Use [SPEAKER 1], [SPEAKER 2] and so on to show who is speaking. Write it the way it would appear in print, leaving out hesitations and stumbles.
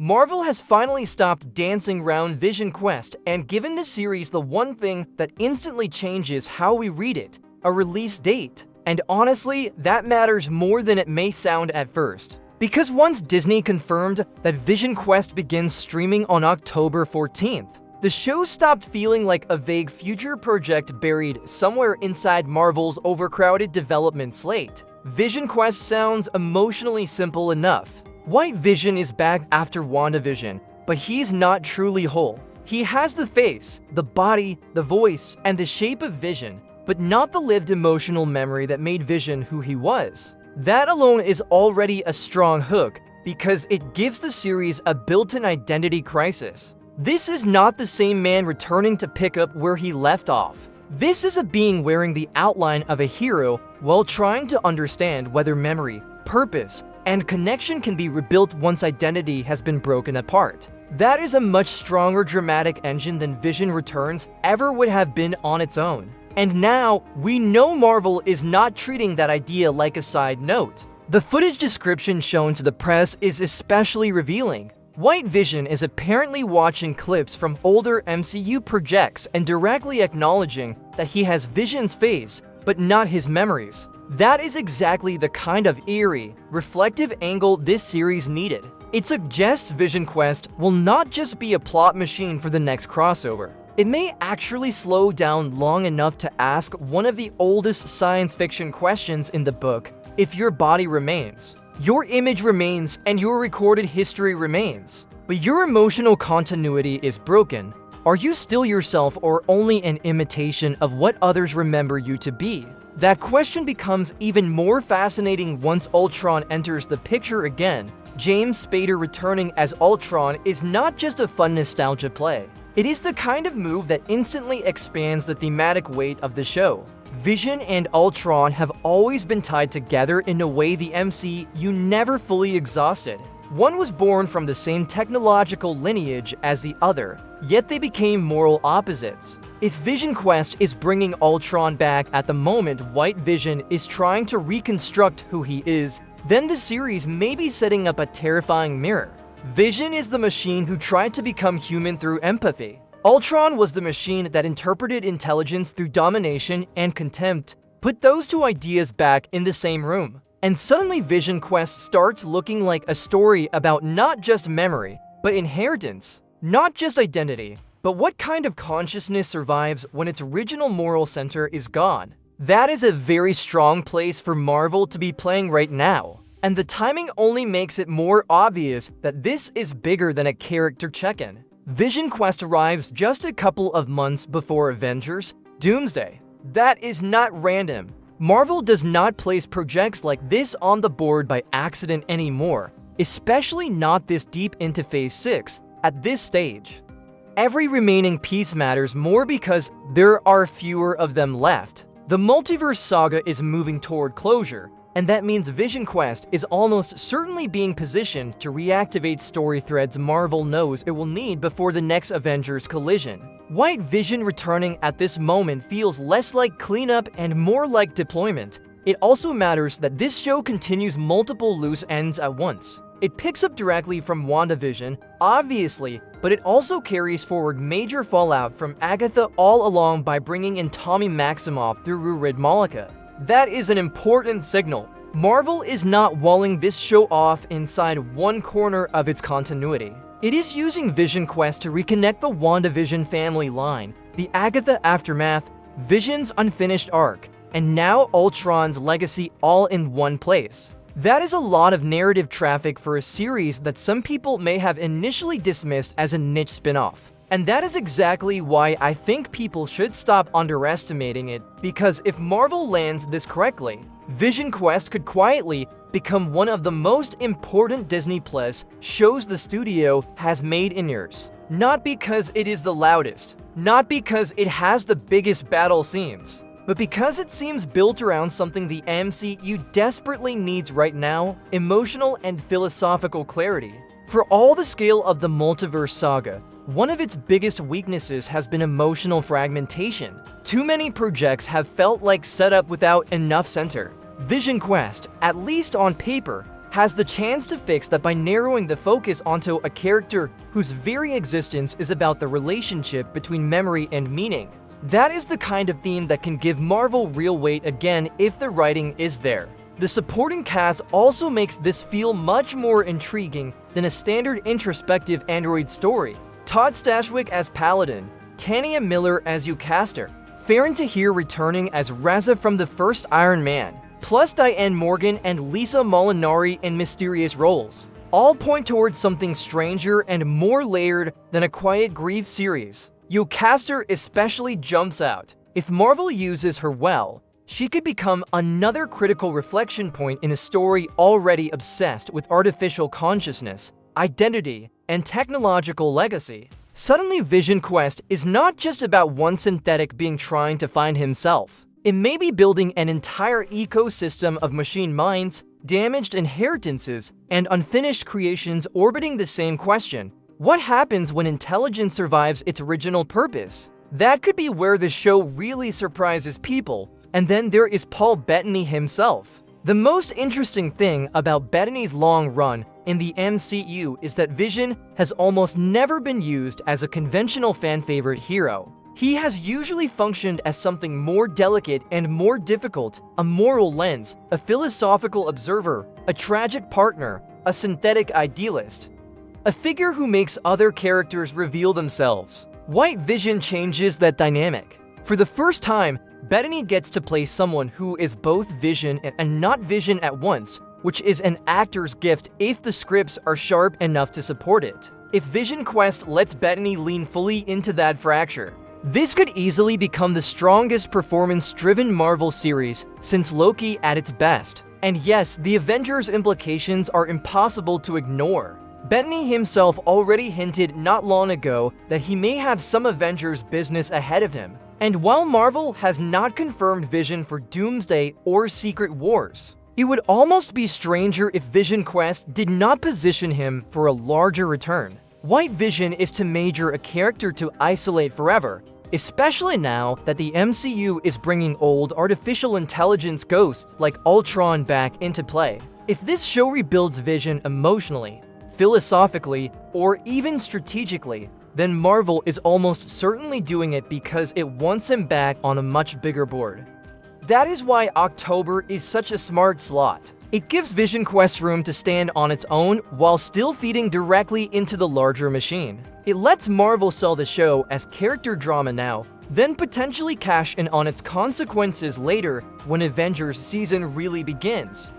[SPEAKER 1] Marvel has finally stopped dancing around VisionQuest and given the series the one thing that instantly changes how we read it: a release date. And honestly, that matters more than it may sound at first. Because once Disney confirmed that VisionQuest begins streaming on October 14th, the show stopped feeling like a vague future project buried somewhere inside Marvel's overcrowded development slate. VisionQuest sounds emotionally simple enough. White Vision is back after WandaVision, but he's not truly whole. He has the face, the body, the voice, and the shape of Vision, but not the lived emotional memory that made Vision who he was. That alone is already a strong hook, because it gives the series a built-in identity crisis. This is not the same man returning to pick up where he left off. This is a being wearing the outline of a hero while trying to understand whether memory, purpose, and connection can be rebuilt once identity has been broken apart. That is a much stronger dramatic engine than Vision Returns ever would have been on its own. And now, we know Marvel is not treating that idea like a side note. The footage description shown to the press is especially revealing. White Vision is apparently watching clips from older MCU projects and directly acknowledging that he has Vision's face, but not his memories. That is exactly the kind of eerie, reflective angle this series needed. It suggests VisionQuest will not just be a plot machine for the next crossover. It may actually slow down long enough to ask one of the oldest science fiction questions in the book: if your body remains, your image remains, and your recorded history remains, but your emotional continuity is broken, are you still yourself or only an imitation of what others remember you to be? That question becomes even more fascinating once Ultron enters the picture again. James Spader returning as Ultron is not just a fun nostalgia play. It is the kind of move that instantly expands the thematic weight of the show. Vision and Ultron have always been tied together in a way the MCU never fully exhausted. One was born from the same technological lineage as the other, yet they became moral opposites. If VisionQuest is bringing Ultron back at the moment White Vision is trying to reconstruct who he is, then the series may be setting up a terrifying mirror. Vision is the machine who tried to become human through empathy. Ultron was the machine that interpreted intelligence through domination and contempt. Put those two ideas back in the same room, and suddenly VisionQuest starts looking like a story about not just memory, but inheritance. Not just identity, but what kind of consciousness survives when its original moral center is gone. That is a very strong place for Marvel to be playing right now, and the timing only makes it more obvious that this is bigger than a character check-in. VisionQuest arrives just a couple of months before Avengers: Doomsday. That is not random. Marvel does not place projects like this on the board by accident anymore, especially not this deep into Phase 6 at this stage. Every remaining piece matters more because there are fewer of them left. The multiverse saga is moving toward closure, and that means VisionQuest is almost certainly being positioned to reactivate story threads Marvel knows it will need before the next Avengers collision. White Vision returning at this moment feels less like cleanup and more like deployment. It also matters that this show continues multiple loose ends at once. It picks up directly from WandaVision, obviously, but it also carries forward major fallout from Agatha all along by bringing in Tommy Maximoff through Rurid Malika. That is an important signal. Marvel is not walling this show off inside one corner of its continuity. It is using VisionQuest to reconnect the WandaVision family line, the Agatha aftermath, Vision's unfinished arc, and now Ultron's legacy all in one place. That is a lot of narrative traffic for a series that some people may have initially dismissed as a niche spin-off. And that is exactly why I think people should stop underestimating it, because if Marvel lands this correctly, VisionQuest could quietly become one of the most important Disney Plus shows the studio has made in years. Not because it is the loudest, not because it has the biggest battle scenes, but because it seems built around something the MCU desperately needs right now: emotional and philosophical clarity. For all the scale of the multiverse saga, one of its biggest weaknesses has been emotional fragmentation. Too many projects have felt like set up without enough center. VisionQuest, at least on paper, has the chance to fix that by narrowing the focus onto a character whose very existence is about the relationship between memory and meaning. That is the kind of theme that can give Marvel real weight again if the writing is there. The supporting cast also makes this feel much more intriguing than a standard introspective android story. Todd Stashwick as Paladin, Tania Miller as Yocasta, Farron Tahir returning as Raza from the first Iron Man, plus Diane Morgan and Lisa Molinari in mysterious roles, all point towards something stranger and more layered than a Quiet Grief series. Yocasta especially jumps out. If Marvel uses her well, she could become another critical reflection point in a story already obsessed with artificial consciousness, identity, and technological legacy. Suddenly, VisionQuest is not just about one synthetic being trying to find himself. It may be building an entire ecosystem of machine minds, damaged inheritances, and unfinished creations orbiting the same question: what happens when intelligence survives its original purpose? That could be where the show really surprises people. And then there is Paul Bettany himself. The most interesting thing about Bettany's long run in the MCU is that Vision has almost never been used as a conventional fan favorite hero. He has usually functioned as something more delicate and more difficult, a moral lens, a philosophical observer, a tragic partner, a synthetic idealist. A figure who makes other characters reveal themselves. White Vision changes that dynamic. For the first time, Bettany gets to play someone who is both Vision and not Vision at once, which is an actor's gift if the scripts are sharp enough to support it. If VisionQuest lets Bettany lean fully into that fracture, this could easily become the strongest performance-driven Marvel series since Loki at its best. And yes, the Avengers implications are impossible to ignore. Bettany himself already hinted not long ago that he may have some Avengers business ahead of him. And while Marvel has not confirmed Vision for Doomsday or Secret Wars, it would almost be stranger if VisionQuest did not position him for a larger return. White Vision is to major a character to isolate forever, especially now that the MCU is bringing old artificial intelligence ghosts like Ultron back into play. If this show rebuilds Vision emotionally, philosophically, or even strategically, then Marvel is almost certainly doing it because it wants him back on a much bigger board. That is why October is such a smart slot. It gives VisionQuest room to stand on its own while still feeding directly into the larger machine. It lets Marvel sell the show as character drama now, then potentially cash in on its consequences later when Avengers season really begins.